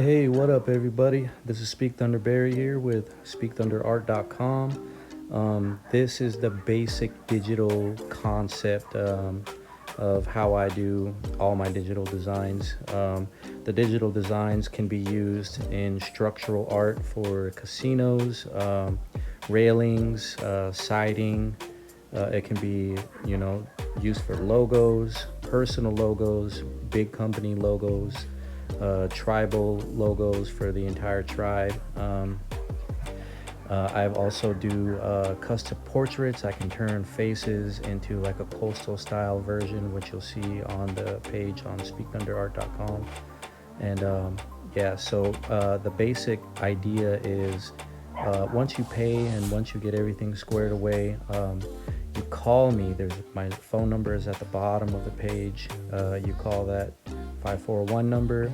Hey, what up, everybody? This is Speakthunder Berry here with SpeakthunderArt.com. This is the basic digital concept of how I do all my digital designs. The digital designs can be used in structural art for casinos, railings, siding. It can be, used for logos, personal logos, big company logos, tribal logos for the entire tribe. I also do custom portraits. I can turn faces into like a coastal style version, which you'll see on the page on speakthunderart.com. And the basic idea is once you pay and once you get everything squared away, you call me. There's my phone number is at the bottom of the page. You call that 541 number.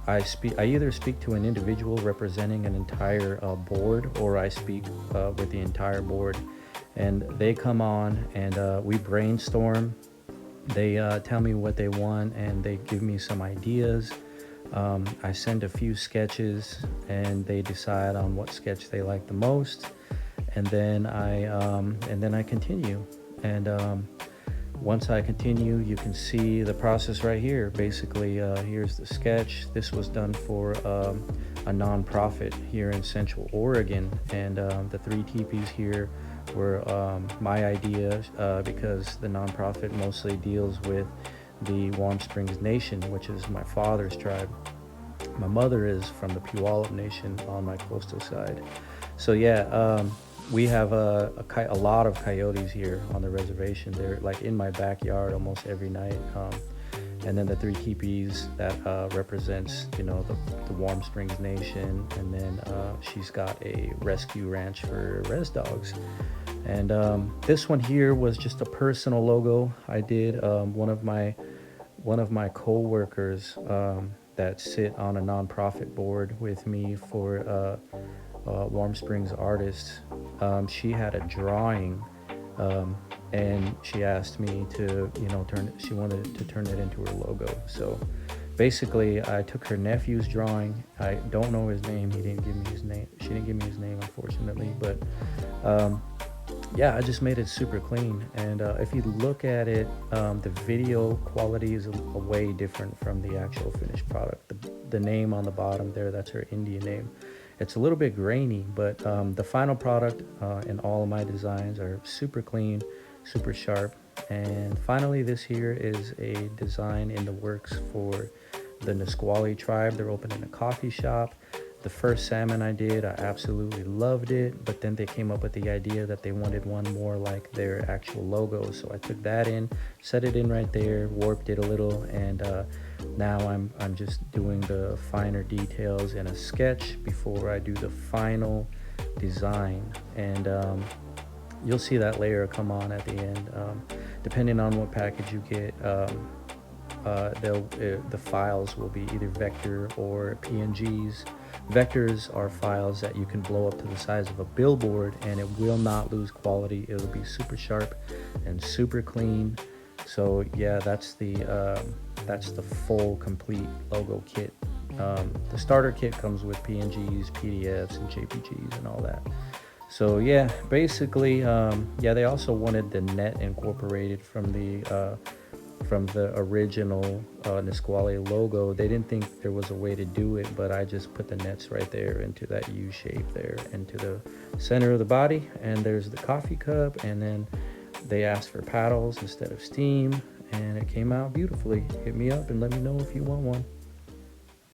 I either speak to an individual representing an entire board, or I speak with the entire board, and they come on and we brainstorm. They tell me what they want and they give me some ideas. I send a few sketches and they decide on what sketch they like the most, and then I continue. And once I continue, you can see the process right here. Basically, here's the sketch. This was done for a nonprofit here in Central Oregon, and the three teepees here were my idea because the nonprofit mostly deals with the Warm Springs Nation, which is my father's tribe. My mother is from the Puyallup Nation on my coastal side. So yeah, we have a lot of coyotes here on the reservation. They're like in my backyard almost every night. And then the three teepees that represents, the Warm Springs Nation. And then she's got a rescue ranch for res dogs. And this one here was just a personal logo I did. One of my co-workers that sit on a nonprofit board with me for Warm Springs artists. She had a drawing, and she asked me to, she wanted to turn it into her logo. So basically, I took her nephew's drawing. I don't know his name. He didn't give me his name. She didn't give me his name, unfortunately. But I just made it super clean. And if you look at it, the video quality is a way different from the actual finished product. The name on the bottom there, that's her Indian name. It's a little bit grainy, but the final product and all of my designs are super clean, super sharp. And finally, this here is a design in the works for the Nisqually tribe. They're opening a coffee shop. The first salmon I did, I absolutely loved it, but then they came up with the idea that they wanted one more like their actual logo. So I took that in, set it in right there, warped it a little, and now I'm just doing the finer details in a sketch before I do the final design. And you'll see that layer come on at the end. Depending on what package you get, the files will be either vector or PNGs. Vectors are files that you can blow up to the size of a billboard and it will not lose quality. It'll be super sharp and super clean. So yeah, that's the full complete logo kit. The starter kit comes with PNGs, PDFs, and JPGs and all that. So yeah, basically, they also wanted the net incorporated from the original Nisqually logo. They didn't think there was a way to do it, but I just put the nets right there into that U shape there, into the center of the body. And there's the coffee cup, and then they asked for paddles instead of steam, and it came out beautifully. Hit me up and let me know if you want one.